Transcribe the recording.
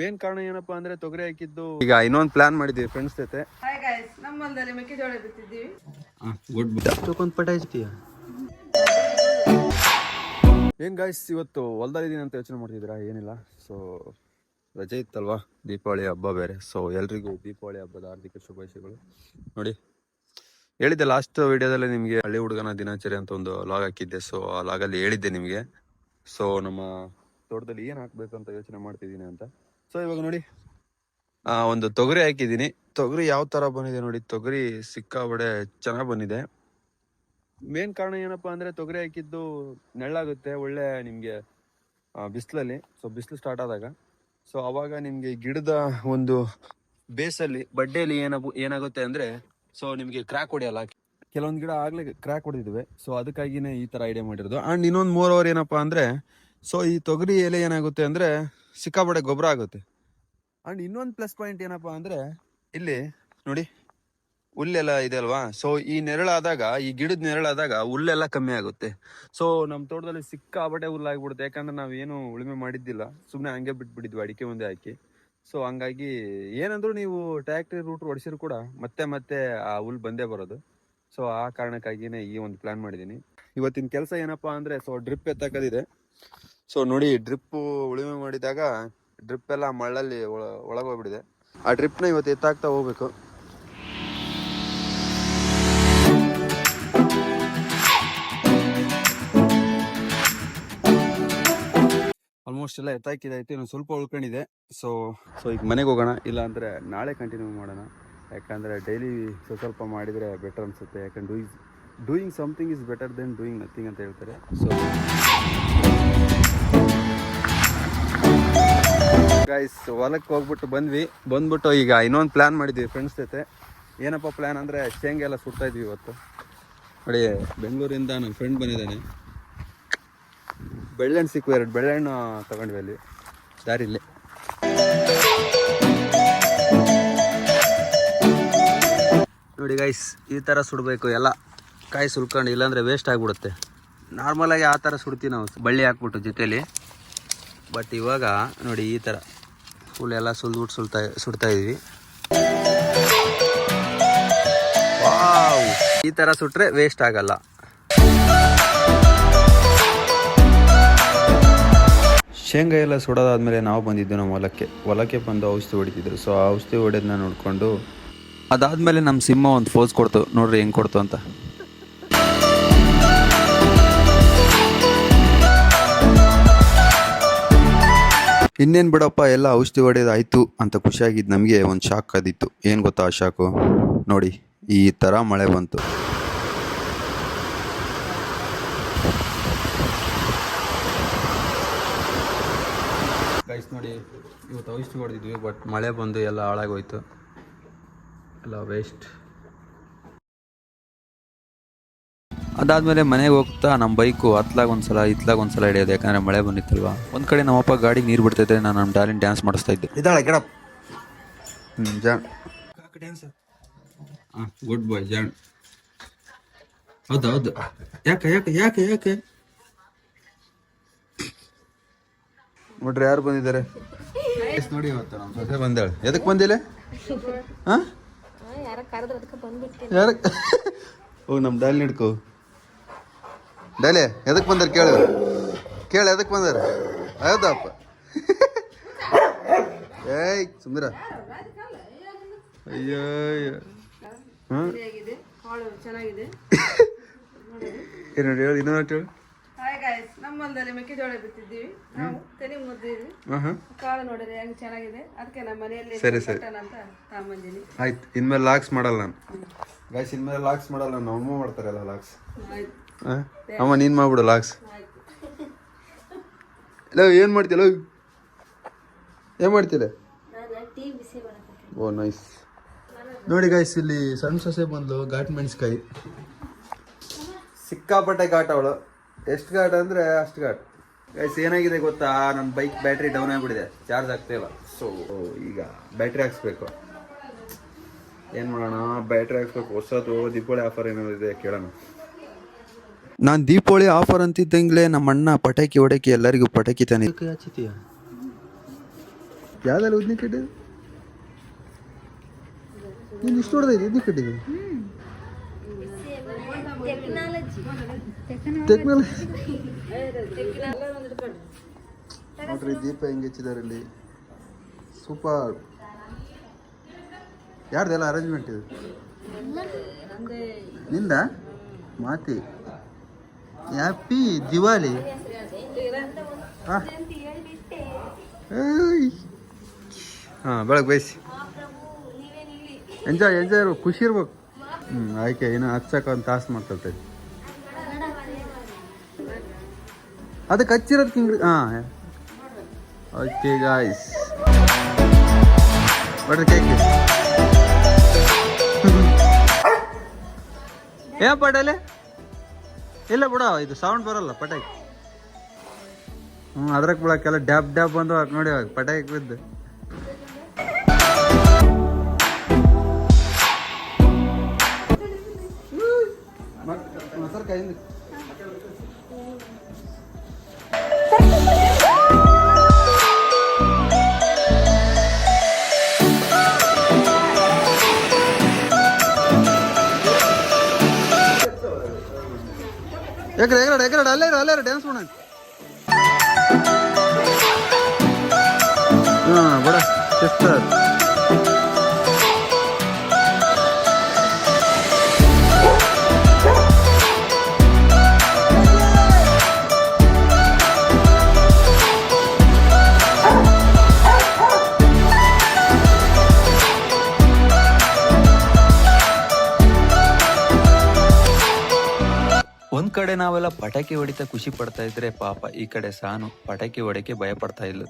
Main ಕಾರಣ ಏನಪ್ಪಾ ಅಂದ್ರೆ ತೊಗರಿ ಹಾಕಿದ್ದು. ಈಗ ಇನ್ನೊಂದು ಪ್ಲಾನ್ ಮಾಡಿದ್ವಿ ಫ್ರೆಂಡ್ಸ್ ಜೊತೆ. ಹಾಯ್ ಗೈಸ್, ನಮ್ಮ ಹೊಲದಲ್ಲಿ ಮೆಕ್ಕೆಜೋಳ ಬಿತ್ತಿದ್ದೀವಿ. ಗುಡ್ ತಗೊಂಡ್ ಪಟ ಹಚ್ತೀಯ ಏನ್ ಗೈಸ್, ಇವತ್ತು ಹೊಲದಲ್ಲಿ ಇದೀನಿ ಅಂತ ಯೋಚನೆ ಮಾಡ್ತಿದ್ದೀರಾ? ಏನಿಲ್ಲ, ಸೊ ರಜೆ ಇತ್ತಲ್ವಾ, ದೀಪಾವಳಿ ಹಬ್ಬ ಬೇರೆ. ಸೊ ಎಲ್ರಿಗೂ ದೀಪಾವಳಿ ಹಬ್ಬದ ಹಾರ್ದಿಕ ಶುಭಾಶಯಗಳು. ನೋಡಿ, ಹೇಳಿದ್ದೆ ಲಾಸ್ಟ್ ವಿಡಿಯೋದಲ್ಲಿ ನಿಮಗೆ ಹಳ್ಳಿ ಹುಡುಗನ ದಿನಾಚರಿ ಅಂತ ಒಂದು ಲಾಗ್ ಹಾಕಿದ್ದೆ. ಸೊ ಆ ಲಾಗಲ್ಲಿ ಹೇಳಿದ್ದೆ ನಿಮಗೆ. ಸೊ ನಮ್ಮ ತೋಟದಲ್ಲಿ ಏನ್ ಹಾಕ್ಬೇಕು ಅಂತ ಯೋಚನೆ ಮಾಡ್ತಿದ್ದೀನಿ ಅಂತ. ಸೊ ಇವಾಗ ನೋಡಿ, ಒಂದು ತೊಗರಿ ಹಾಕಿದ್ದೀನಿ. ತೊಗರಿ ಯಾವ ತರ ಬಂದಿದೆ ನೋಡಿ, ತೊಗರಿ ಸಿಕ್ಕಾಬಡೆ ಚೆನ್ನಾಗಿ ಬಂದಿದೆ. ಮೇನ್ ಕಾರಣ ಏನಪ್ಪಾ ಅಂದ್ರೆ ತೊಗರಿ ಹಾಕಿದ್ದು ನೆಳ್ಳಾಗುತ್ತೆ ಒಳ್ಳೆ ನಿಮ್ಗೆ ಬಿಸಿಲಲ್ಲಿ. ಸೊ ಬಿಸಿಲು ಸ್ಟಾರ್ಟ್ ಆದಾಗ, ಸೊ ಅವಾಗ ನಿಮ್ಗೆ ಗಿಡದ ಒಂದು ಬೇಸಲ್ಲಿ ಬಡ್ಡೆಯಲ್ಲಿ ಏನಾಗುತ್ತೆ ಅಂದ್ರೆ, ಸೊ ನಿಮ್ಗೆ ಕ್ರ್ಯಾಕ್ ಹೊಡೆಯಲ್ಲ. ಕೆಲವೊಂದು ಗಿಡ ಆಗ್ಲೇ ಕ್ರ್ಯಾಕ್ ಹೊಡೆದಿದ್ವಿ. ಸೊ ಅದಕ್ಕಾಗಿನೇ ಈ ತರ ಐಡಿಯಾ ಮಾಡಿರೋದು. ಅಂಡ್ ಇನ್ನೊಂದು 3 ಅವರ್ ಏನಪ್ಪಾ ಅಂದ್ರೆ, ಸೊ ಈ ತೊಗರಿ ಎಲೆ ಏನಾಗುತ್ತೆ ಅಂದ್ರೆ ಸಿಕ್ಕಾಬಡೆ ಗೊಬ್ಬರ ಆಗುತ್ತೆ. ಅಂಡ್ ಇನ್ನೊಂದು ಪ್ಲಸ್ ಪಾಯಿಂಟ್ ಏನಪ್ಪಾ ಅಂದ್ರೆ, ಇಲ್ಲಿ ನೋಡಿ ಹುಲ್ಲೆಲ್ಲ ಇದೆ ಅಲ್ವಾ. ಸೊ ಈ ನೆರಳಾದಾಗ, ಈ ಗಿಡದ ನೆರಳಾದಾಗ ಹುಲ್ಲೆಲ್ಲ ಕಮ್ಮಿ ಆಗುತ್ತೆ. ಸೊ ನಮ್ಮ ತೋಟದಲ್ಲಿ ಸಿಕ್ಕಾಬಟ್ಟೆ ಹುಲ್ಲಾಗ್ಬಿಡುತ್ತೆ. ಯಾಕಂದ್ರೆ ನಾವೇನು ಉಳುಮೆ ಮಾಡಿದ್ದಿಲ್ಲ, ಸುಮ್ಮನೆ ಹಂಗೆ ಬಿಟ್ಬಿಟ್ಟಿದ್ವಿ ಅಡಿಕೆ ಒಂದೇ ಹಾಕಿ. ಸೊ ಹಂಗಾಗಿ ಏನಂದ್ರು ನೀವು ಟ್ರ್ಯಾಕ್ಟರ್ ರೂಟ್ ಹೊಡಿಸಿದ್ರು ಕೂಡ ಮತ್ತೆ ಮತ್ತೆ ಆ ಹುಲ್ ಬಂದೇ ಬರೋದು. ಸೊ ಆ ಕಾರಣಕ್ಕಾಗಿನೇ ಈ ಒಂದು ಪ್ಲಾನ್ ಮಾಡಿದ್ದೀನಿ. ಇವತ್ತಿನ ಕೆಲಸ ಏನಪ್ಪಾ ಅಂದ್ರೆ, ಸೊ ಡ್ರಿಪ್ ಎತ್ತಾಕದಿದೆ. ಸೊ ನೋಡಿ, ಡ್ರಿಪ್ ಉಳುಮೆ ಮಾಡಿದಾಗ ಡ್ರಿಪ್ ಎಲ್ಲ ಮಳ್ಳಲ್ಲಿ ಒಳಗೋಗ್ಬಿಟ್ಟಿದೆ. ಆ ಡ್ರಿಪ್ನ ಇವತ್ತು ಎತ್ತಾಕ್ತಾ ಹೋಗ್ಬೇಕು. ಆಲ್ಮೋಸ್ಟ್ ಎಲ್ಲ ಎತ್ತಾಕಿದೈತೆ, ಇನ್ನು ಸ್ವಲ್ಪ ಉಳ್ಕೊಂಡಿದೆ. ಸೊ ಈಗ ಮನೆಗೆ ಹೋಗೋಣ, ಇಲ್ಲ ಅಂದರೆ ನಾಳೆ ಕಂಟಿನ್ಯೂ ಮಾಡೋಣ. ಯಾಕಂದರೆ ಡೈಲಿ ಸ್ವಲ್ಪ ಮಾಡಿದರೆ ಬೆಟರ್ ಅನಿಸುತ್ತೆ. ಯಾಕಂದ್ರೆ doing something is better then doing nothing ಅಂತ ಹೇಳ್ತಾರೆ. ಸೊ ಗೈಸ್, ಹೊಲಕ್ಕೆ ಹೋಗ್ಬಿಟ್ಟು ಬಂದ್ಬಿಟ್ಟು ಈಗ ಇನ್ನೊಂದು ಪ್ಲ್ಯಾನ್ ಮಾಡಿದ್ವಿ ಫ್ರೆಂಡ್ಸ್ ಜೊತೆ. ಏನಪ್ಪ ಪ್ಲ್ಯಾನ್ ಅಂದರೆ, ಶೇಂಗಾ ಎಲ್ಲ ಸುಡ್ತಾ ಇದ್ವಿ ಇವತ್ತು. ನೋಡಿ, ಬೆಂಗಳೂರಿಂದ ನಮ್ಮ ಫ್ರೆಂಡ್ ಬಂದಿದ್ದಾನೆ. ಬೆಳ್ಳೆಣ್ಣು ಸಿಕ್ಕು, 2 ಬೆಳ್ಳೆಣ್ಣು ತಗೊಂಡ್ವಿ ಅಲ್ಲಿ ದಾರಿಲಿ. ನೋಡಿ ಗೈಸ್, ಈ ಥರ ಸುಡಬೇಕು ಎಲ್ಲ ಕಾಯಿ ಸುಲ್ಕೊಂಡು, ಇಲ್ಲಾಂದರೆ ವೇಸ್ಟ್ ಆಗಿಬಿಡುತ್ತೆ. ನಾರ್ಮಲಾಗಿ ಆ ಥರ ಸುಡ್ತೀವಿ ನಾವು, ಬಳ್ಳಿ ಹಾಕ್ಬಿಟ್ಟು ಜೊತೆಲಿ. ಬಟ್ ಇವಾಗ ನೋಡಿ, ಈ ಥರ ಫುಲ್ ಎಲ್ಲ ಸುಡ್ತಾ ಇದ್ವಿ. ವಾವ್, ಈ ಥರ ಸುಟ್ಟರೆ ವೇಸ್ಟ್ ಆಗಲ್ಲ. ಶೇಂಗಾ ಎಲ್ಲ ಸುಡೋದಾದ್ಮೇಲೆ ನಾವು ಬಂದಿದ್ದು ನಮ್ಮ ಹೊಲಕ್ಕೆ ಬಂದು ಔಷಧಿ ಹೊಡಿತಿದ್ರು. ಸೊ ಆ ಔಷಧಿ ಹೊಡೆಯೋದನ್ನ ನೋಡಿಕೊಂಡು ಅದಾದಮೇಲೆ ನಮ್ಮ ಸಿಂಹ ಒಂದು ಫೋಸ್ ಕೊಡ್ತು. ನೋಡ್ರಿ ಹೆಂಗೆ ಕೊಡ್ತು ಅಂತ. ಇನ್ನೇನು ಬಿಡಪ್ಪ, ಎಲ್ಲ ಔಷಧಿ ಹೊಡೆಯೋದಾಯ್ತು ಅಂತ ಖುಷಿಯಾಗಿದ್ದು ನಮಗೆ ಒಂದು ಶಾಕ್ ಆದಿತ್ತು. ಏನು ಗೊತ್ತಾ ಆ ಶಾಕು? ನೋಡಿ, ಈ ಥರ ಮಳೆ ಬಂತು. ಗೈಸ್ ನೋಡಿ, ಇವತ್ತು ಔಷಧಿ ಹೊಡೆದಿದ್ವಿ, ಬಟ್ ಮಳೆ ಬಂದು ಎಲ್ಲ ಹಾಳಾಗೋಯ್ತು, ಎಲ್ಲ ವೇಸ್ಟ್. ಅದಾದಮೇಲೆ ಮನೆಗೆ ಹೋಗ್ತಾ ನಮ್ಮ ಬೈಕು ಇತ್ಲಾಗ ಒಂದ್ಸಲ ಹಿಡಿಯೋದು. ಯಾಕಂದರೆ ಮಳೆ ಬಂದಿತ್ತಲ್ವ. ಒಂದು ಕಡೆ ನಮ್ಮಪ್ಪ ಗಾಡಿ ನೀರು ಬಿಡ್ತಾಯಿದ್ದೆ, ನಾನು ನಮ್ಮ ಡಾಲಿನ ಡ್ಯಾನ್ಸ್ ಮಾಡಿಸ್ತಾ ಇದ್ದೆ. ಇದ್ದಾಳೆ ಗಿಡ ಜಾಣ್, ಗುಡ್ ಬಾಯ್ ಜಾಣ್. ಹೌದು. ಯಾಕೆ ನೋಡ್ರಿ ಯಾರು ಬಂದಿದ್ದಾರೆ ನೋಡಿ. ಇವತ್ತು ನಮ್ಮ ಸೊಸೆ ಬಂದಾಳೆ. ಎದಕ್ಕೆ ಬಂದಿಲ್ಲ? ಯಾರ ಹೋಗಿ ನಮ್ಮ ಡಾಲಿ ಹಿಡ್ಕೋ. ಡಾಲಿ ಎದಕ್ಕೆ ಬಂದಾರ ಕೇಳು ಎದಕ್ಕೆ ಬಂದಾರ? ಹೌದಪ್ಪ. ಏಯ್ ಸುಂದರ, ಅಯ್ಯೋ ಏನು ನೋಡಿ, ಹೇಳಿ ಇನ್ನೊಂದು ಹೇಳು. ಹಾಯ್ ಗೈಸ್, ನಮ್ಮ ಹೊಲದಲ್ಲಿ ಮೆಕ್ಕೆಜೋಳ ಬಿತ್ತಿದ್ದೀವಿ ನಾವು. ತೆನಿ ಮುದ್ದಿದ್ವಿ, ಕಾಳು ನೋಡಿದ್ರೆ ಹೆಂಗ್ ಚೆನ್ನಾಗಿದೆ. ಅದಕ್ಕೆ ನಮ್ಮ ಮನೆಯಲ್ಲಿ ಸರಿ ಅಂತ ತಗೊಂಬಂದಿನಿ. ಆಯ್ತು, ಇನ್ಮೇಲೆ ಲಾಕ್ಸ್ ಮಾಡಲ್ಲ ನಾನು ಗೈಸ್. ಇನ್ಮೇಲೆ ಲಾಕ್ಸ್ ಮಾಡಲ್ಲ, ನಮ್ಮ ಅಮ್ಮ ಮಾಡ್ತಾರಲ್ಲ ಲಾಕ್ಸ್. ಅಮ್ಮ ನೀನು ಮಾಡ್ಬಿಡು ಲಾಕ್ಸ್. ಇಲ್ಲ ಏನು ಮಾಡ್ತಿಲ್ಲ, ಏನು ಮಾಡ್ತಿಲ್ಲ? ಓ ನೈಸ್. ನೋಡಿ ಗೈಸ್, ಇಲ್ಲಿ ಸಣ್ಣ ಸೊಸೆ ಬಂದ್ಲು, ಘಾಟ್ ಮೆಣಸ್ಕಾಯಿ. ಸಿಕ್ಕಾಪಟ್ಟೆ ಘಾಟ್ ಅವಳು. ಎಷ್ಟು ಘಾಟ್ ಅಂದರೆ ಅಷ್ಟು ಘಾಟ್. ಗೈಸ್ ಏನಾಗಿದೆ ಗೊತ್ತಾ, ನನ್ನ ಬೈಕ್ ಬ್ಯಾಟ್ರಿ ಡೌನ್ ಆಗಿಬಿಟ್ಟಿದೆ, ಚಾರ್ಜ್ ಆಗ್ತಾಯಿಲ್ಲ. ಸೊ ಈಗ ಬ್ಯಾಟ್ರಿ ಹಾಕ್ಸ್ಬೇಕು. ಏನು ಮಾಡೋಣ, ಬ್ಯಾಟ್ರಿ ಹಾಕ್ಸ್ಬೇಕು. ಹೊಸದು ದೀಪಾವಳಿ ಆಫರ್ ಏನಾದ್ರು ಇದೆ ಕೇಳೋಣ. ನಾನು ದೀಪಾವಳಿ ಆಫರ್ ಅಂತಿದ್ದಂಗ್ಲೇ ನಮ್ಮ ಅಣ್ಣ ಪಟಾಕಿ ಹೊಡಕಿ ಎಲ್ಲರಿಗೂ ಪಟಾಕಿ ತಾನೆ. ಯಾವ್ದಲ್ಲ ಉದ್ನಿ ಕಟ್ಟಿದ್ದು ನೀನು ಇಷ್ಟು ಹೊಡೆದ ಉದ್ನಿ ಕಟ್ಟಿದ್ದು ಟೆಕ್ನಾಲಜಿ ನೋಡ್ರಿ ದೀಪ ಹೆಂಗೆ ಹೆಚ್ಚಿದ್ದಾರೆ ಇಲ್ಲಿ ಸೂಪರ್ ಯಾರ್ದೆಲ್ಲ ಅರೇಂಜ್ಮೆಂಟ್ ಇದು ನಿಂದ ಮಾತಿ ಹ್ಯಾಪಿ ದಿವಾಲಿ ಹಾಂ ಬೆಳಗ್ಗೆ ಬಯಸಿ ಎಂಜಾಯ್ ಇರ್ಬೇಕು ಖುಷಿ ಇರ್ಬೇಕು ಆಯ್ಕೆ ಇನ್ನು ಹಚ್ಚಕ್ಕೆ ಒಂದು ತಾಸು ಮಾಡ್ಕೊಳ್ತೇವೆ ಅದಕ್ಕೆ ಹಚ್ಚಿರೋದು ಕಿಂಗ್ರಿ ಹಾಂ ಓಕೆ ಗಾಯ್ಸ್ ಬಡ್ರಿ ಕೇಕ್ ಏ ಪಟಾಲೆ ಇಲ್ಲ ಬಿಡ ಇದು ಸೌಂಡ್ ಬರಲ್ಲ ಪಟಾಕಿ ಅದ್ರಾಗ ಬಿಡಕ್ಕೆಲ್ಲ ಡ್ಯಾಬ್ ಡ್ಯಾಬ್ ಬಂದು ನೋಡಿ ಪಟಾಕಿ ಬಿದ್ದು ಸರ್ ಕೈಯಿಂದ ಎಕರೆ ಅಲ್ಲೇ ಡ್ಯಾನ್ಸ್ ಮಾಡೋಣ ಹಾಂ ಬಡ ಸಿಸ್ಟರ್ ಒಂದ್ ಕಡೆ ನಾವೆಲ್ಲ ಪಟಾಕಿ ಹೊಡಿತಾ ಖುಷಿ ಪಡ್ತಾ ಇದ್ರೆ ಪಾಪ ಈ ಕಡೆ ಸಾನು ಪಟಾಕಿ ಹೊಡೆಕೆ ಭಯ ಪಡ್ತಾ ಇದ್ಲು.